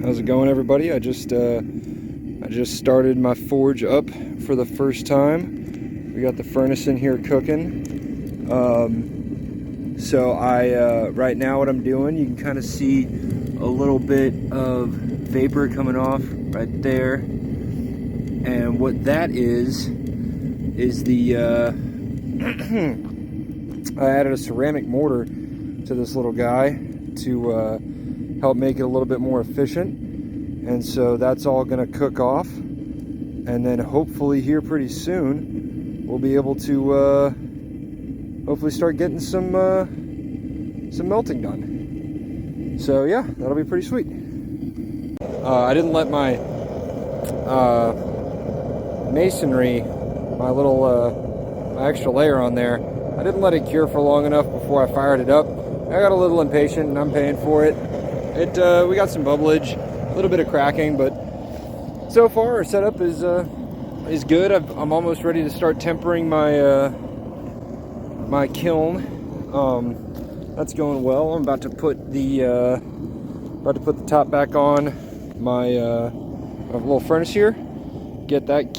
How's it going, everybody? I just started my forge up for the first time. We got the furnace in here cooking. Right now what I'm doing, you can kind of see a little bit of vapor coming off right there. And what that is the I added a ceramic mortar to this little guy to help make it a little bit more efficient. And so that's all going to cook off, and then hopefully here pretty soon we'll be able to hopefully start getting some melting done. So yeah, that'll be pretty sweet. I didn't let my masonry, my little my extra layer on there, I didn't let it cure for long enough before I fired it up. I got a little impatient and I'm paying for it. We got some bubblage, a little bit of cracking, but so far our setup is good. I'm almost ready to start tempering my my kiln. That's going well. I'm about to put the top back on my little furnace here. Get that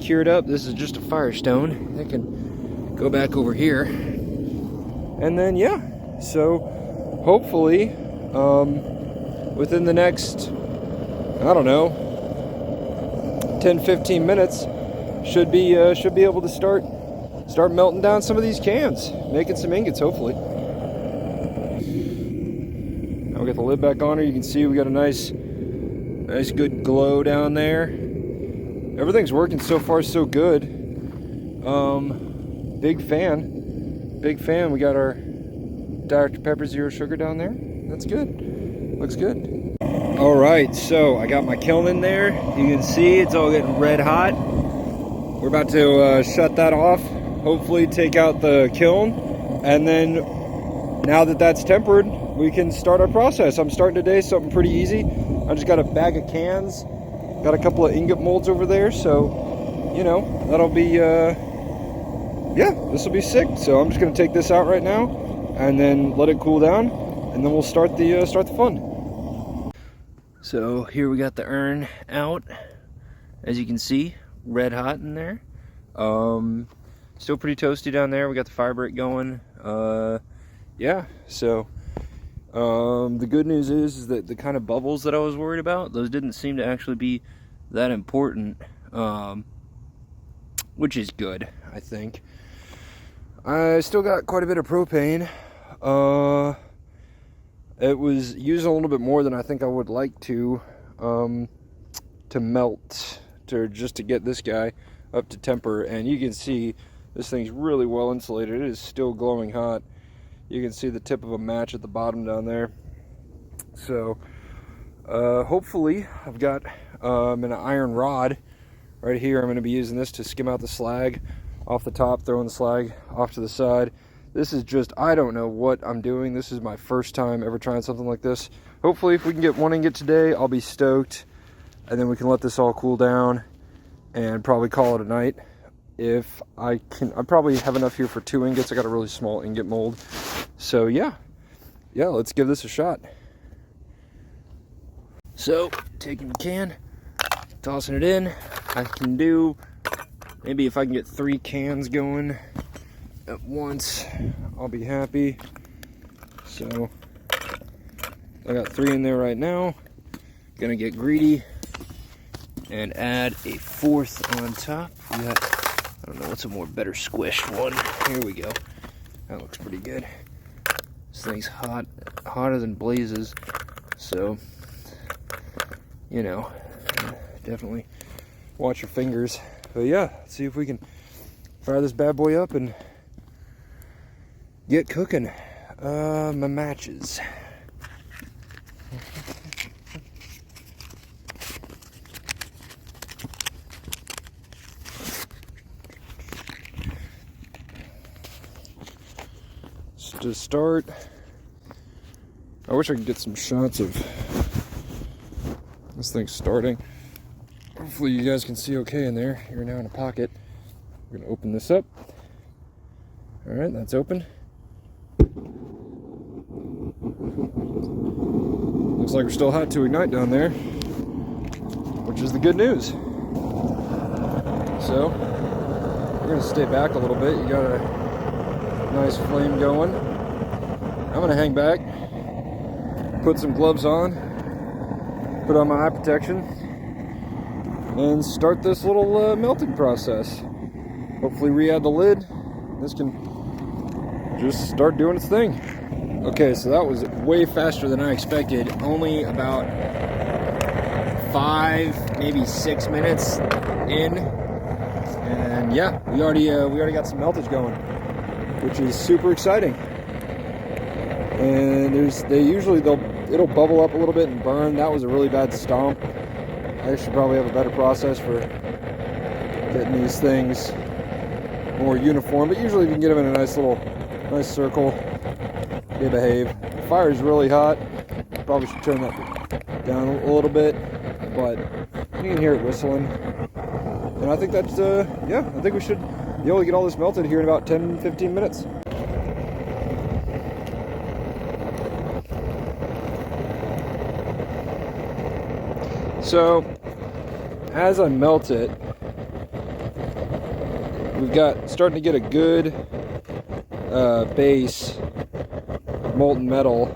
cured up. This is just a firestone. I can go back over here, and then yeah. So hopefully, within the next, I don't know, 10-15 minutes, should be able to start melting down some of these cans, making some ingots, hopefully. Now we got the lid back on her. You can see we got a nice good glow down there. Everything's working so far so good. Big fan. We got our Dr. Pepper Zero Sugar down there. That's good. Looks good. Alright, so I got my kiln in there. You can see it's all getting red hot. We're about to shut that off. Hopefully take out the kiln. And then, now that that's tempered, we can start our process. I'm starting today something pretty easy. I just got a bag of cans. Got a couple of ingot molds over there. So, you know, that'll be, yeah, this will be sick. So I'm just going to take this out right now and then let it cool down, and then we'll start the fun. So here we got the urn out, as you can see, red hot in there. Still pretty toasty down there. We got the fire break going. Yeah, so the good news is that the kind of bubbles that I was worried about, those didn't seem to actually be that important, which is good, I think. I still got quite a bit of propane. It was using a little bit more than I think I would like to melt, just to get this guy up to temper. And you can see this thing's really well insulated. It is still glowing hot. You can see the tip of a match at the bottom down there. So hopefully I've got an iron rod right here. I'm going to be using this to skim out the slag off the top, throwing the slag off to the side. This is just, I don't know what I'm doing. This is my first time ever trying something like this. Hopefully if we can get one ingot today, I'll be stoked. And then we can let this all cool down and probably call it a night. If I can, I probably have enough here for 2 ingots. I got a really small ingot mold. So yeah, let's give this a shot. So, taking the can, tossing it in. I can do, maybe if I can get 3 cans going at once, I'll be happy. So I got 3 in there right now. Gonna get greedy and add a 4th on top. We got, I don't know what's a better squished one. Here we go. That looks pretty good. This thing's hotter than blazes. So, you know, definitely watch your fingers. But yeah, let's see if we can fire this bad boy up and get cooking. My matches. So to start, I wish I could get some shots of this thing starting. Hopefully you guys can see okay in there. You're now in a pocket. We're gonna open this up. All right, that's open. Looks like we're still hot to ignite down there, which is the good news. So we're gonna stay back a little bit. You got a nice flame going. I'm gonna hang back, put some gloves on, put on my eye protection, and start this little melting process. Hopefully re-add the lid. This can just start doing its thing. Okay, so that was way faster than I expected. Only about 5, maybe 6 minutes in, and yeah, we already got some meltage going, which is super exciting. And it'll bubble up a little bit and burn. That was a really bad stomp. I should probably have a better process for getting these things more uniform, but usually you can get them in a nice circle. They behave. The fire is really hot. Probably should turn that down a little bit, but you can hear it whistling. And I think that's, yeah, I think we should be able to get all this melted here in about 10-15 minutes. So, as I melt it, we've got starting to get a good base molten metal,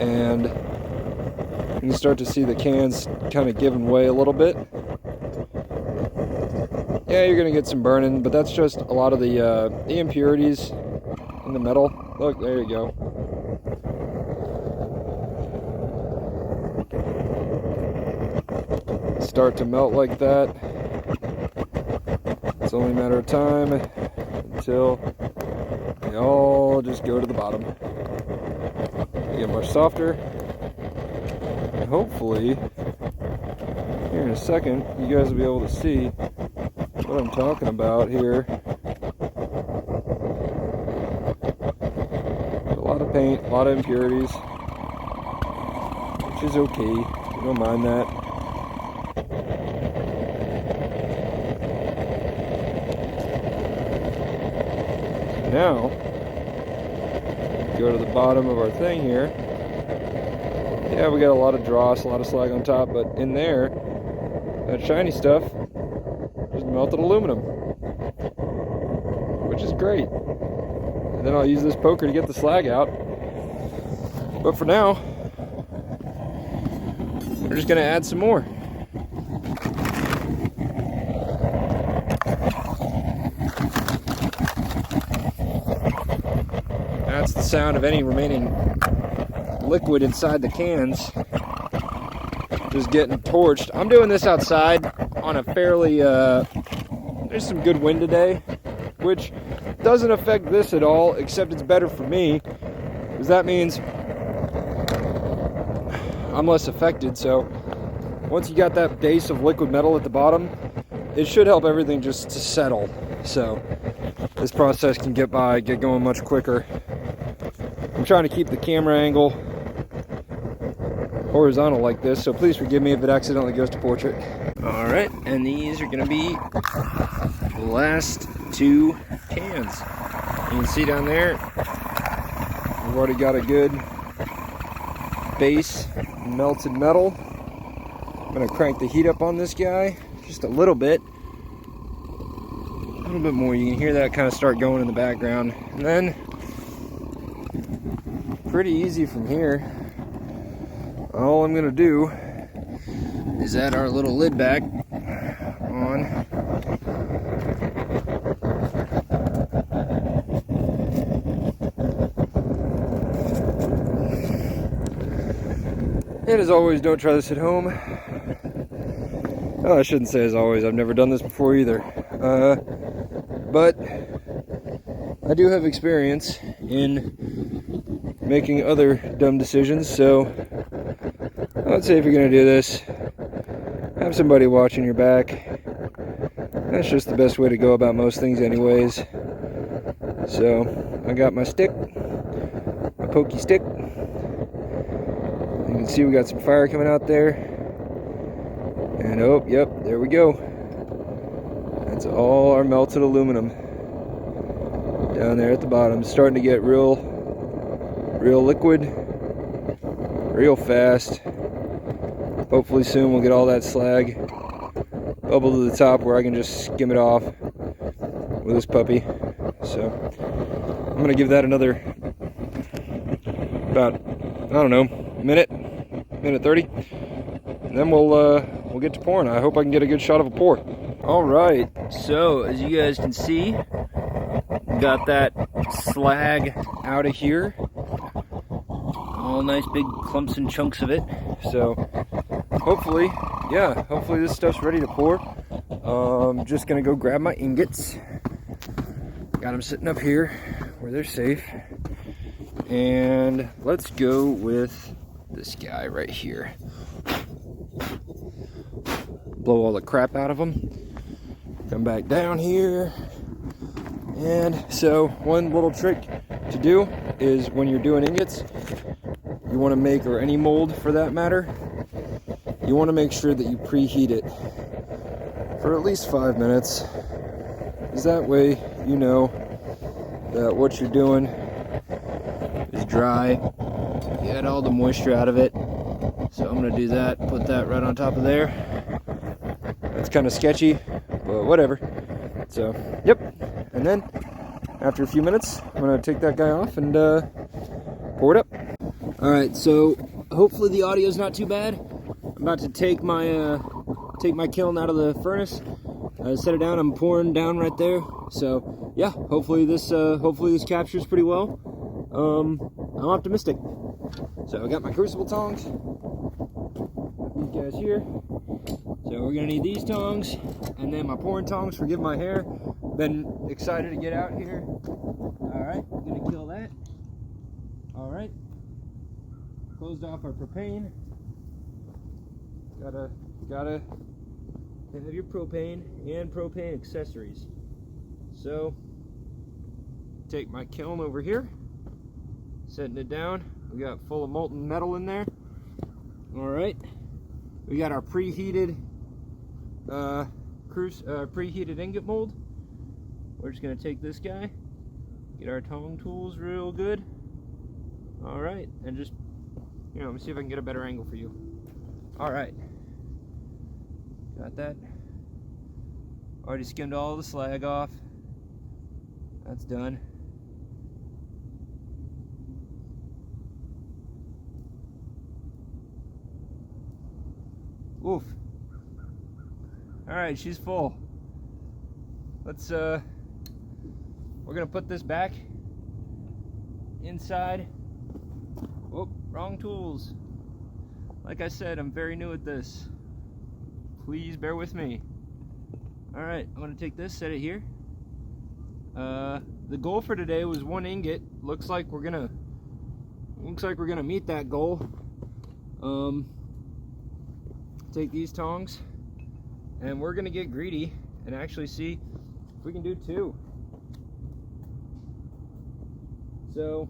and you can start to see the cans kind of giving way a little bit. Yeah, you're gonna get some burning, but that's just a lot of the impurities in the metal. Look, there you go. Start to melt like that. It's only a matter of time until they all just go to the bottom. They get much softer. And hopefully, here in a second, you guys will be able to see what I'm talking about here. A lot of paint, a lot of impurities, which is okay. You don't mind that. Now, go to the bottom of our thing here. Yeah, we got a lot of dross, a lot of slag on top, but in there, that shiny stuff is melted aluminum, which is great. And then I'll use this poker to get the slag out. But for now, we're just going to add some more. That's the sound of any remaining liquid inside the cans just getting torched. I'm doing this outside on a fairly, there's some good wind today, which doesn't affect this at all, except it's better for me, because that means I'm less affected. So once you got that base of liquid metal at the bottom, it should help everything just to settle. So this process can get going much quicker. I'm trying to keep the camera angle horizontal like this, so please forgive me if it accidentally goes to portrait. All right, and these are gonna be the last 2 cans. You can see down there, we've already got a good base melted metal. I'm gonna crank the heat up on this guy just a little bit more. You can hear that kind of start going in the background, and then pretty easy from here. All I'm gonna do is add our little lid back on. And as always, don't try this at home. Oh, I shouldn't say as always, I've never done this before either. But I do have experience in making other dumb decisions, so I'd say if you're gonna do this, have somebody watching your back. That's just the best way to go about most things anyways. So I got my stick, my pokey stick. You can see we got some fire coming out there, and oh yep, there we go. That's all our melted aluminum down there at the bottom. It's starting to get real liquid. real fast. Hopefully soon we'll get all that slag bubble to the top where I can just skim it off with this puppy. So I'm gonna give that another about, I don't know, minute 30, and then we'll get to pouring. I hope I can get a good shot of a pour. All right, so as you guys can see, got that slag out of here, all nice big clumps and chunks of it. So hopefully this stuff's ready to pour. Just gonna go grab my ingots. Got them sitting up here where they're safe, and let's go with this guy right here. Blow all the crap out of them. Come back down here. And so one little trick to do is when you're doing ingots, you want to make, or any mold for that matter, you want to make sure that you preheat it for at least 5 minutes, because that way you know that what you're doing is dry. You get all the moisture out of it. So I'm gonna do that, put that right on top of there. That's kind of sketchy, but whatever. So, yep. And then after a few minutes, I'm gonna take that guy off and pour it up. All right, so hopefully the audio is not too bad. I'm about to take my kiln out of the furnace, set it down. I'm pouring down right there. So yeah, hopefully this captures pretty well. I'm optimistic. So I got my crucible tongs. These guys here. So we're gonna need these tongs, and then my pouring tongs for giving my hair. Been excited to get out here. All right, gonna kill that. All right, closed off our propane. Gotta have your propane and propane accessories. So take my kiln over here, setting it down. We got full of molten metal in there. All right, we got our preheated preheated ingot mold. We're just gonna take this guy, get our tong tools real good. All right, and just, let me see if I can get a better angle for you. All right, got that. Already skimmed all the slag off. That's done. Oof. All right, she's full. Let's we're gonna put this back inside. Oh, wrong tools. Like I said, I'm very new at this. Please bear with me. All right, I'm gonna take this, set it here. The goal for today was 1 ingot. Looks like we're gonna meet that goal. Take these tongs, and we're gonna get greedy and actually see if we can do 2. So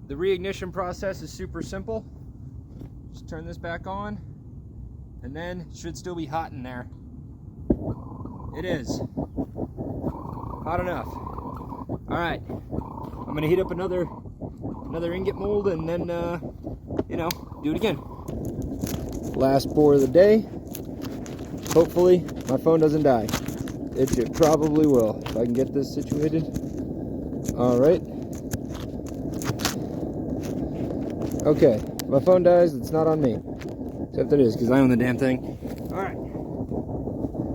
the reignition process is super simple. Just turn this back on, and then it should still be hot in there. It is hot enough. All right, I'm gonna heat up another ingot mold, and then do it again. Last pour of the day. Hopefully my phone doesn't die. It probably will if I can get this situated. All right. Okay, if my phone dies, it's not on me. Except it is, because I own the damn thing. All right.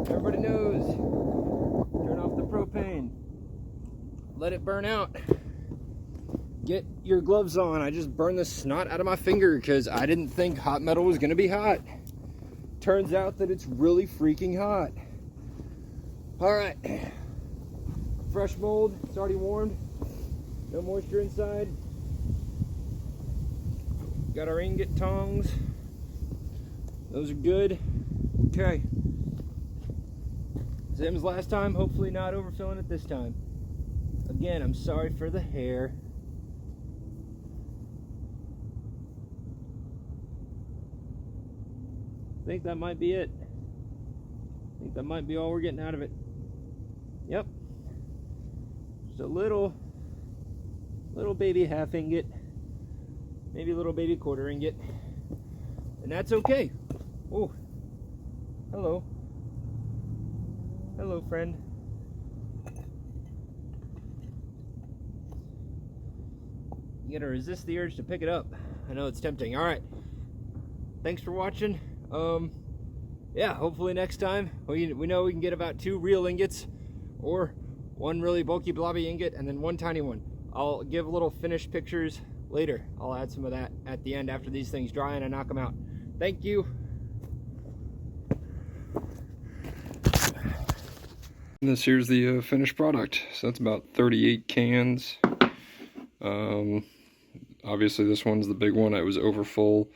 Everybody knows. Turn off the propane. Let it burn out. Get your gloves on. I just burned the snot out of my finger because I didn't think hot metal was going to be hot. Turns out that it's really freaking hot. All right. Fresh mold. It's already warmed. No moisture inside. Got our ingot tongs. Those are good. Okay. Same as last time. Hopefully not overfilling it this time. Again, I'm sorry for the hair. I think that might be it. I think that might be all we're getting out of it. Yep. Just a little baby half ingot. maybe a little baby quarter ingot, and that's okay. Oh, hello. Hello, friend. You gotta resist the urge to pick it up. I know it's tempting. All right. Thanks for watching. Yeah, hopefully next time we know we can get about 2 real ingots, or 1 really bulky blobby ingot and then 1 tiny one. I'll give little finished pictures later. I'll add some of that at the end after these things dry and I knock them out. Thank you. This here's the finished product. So that's about 38 cans. Obviously this one's the big one. It was over full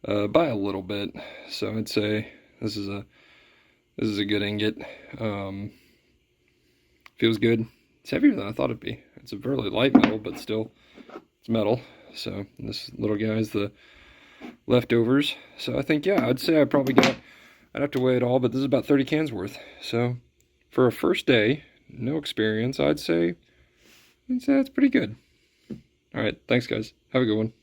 by a little bit, so I'd say this is a good ingot. Feels good. It's heavier than I thought it'd be. It's a fairly light metal, but still it's metal. So this little guy's the leftovers. So I think, yeah, I'd say I'd have to weigh it all, but this is about 30 cans worth. So for a first day, no experience, I'd say that's pretty good. All right, thanks guys. Have a good one.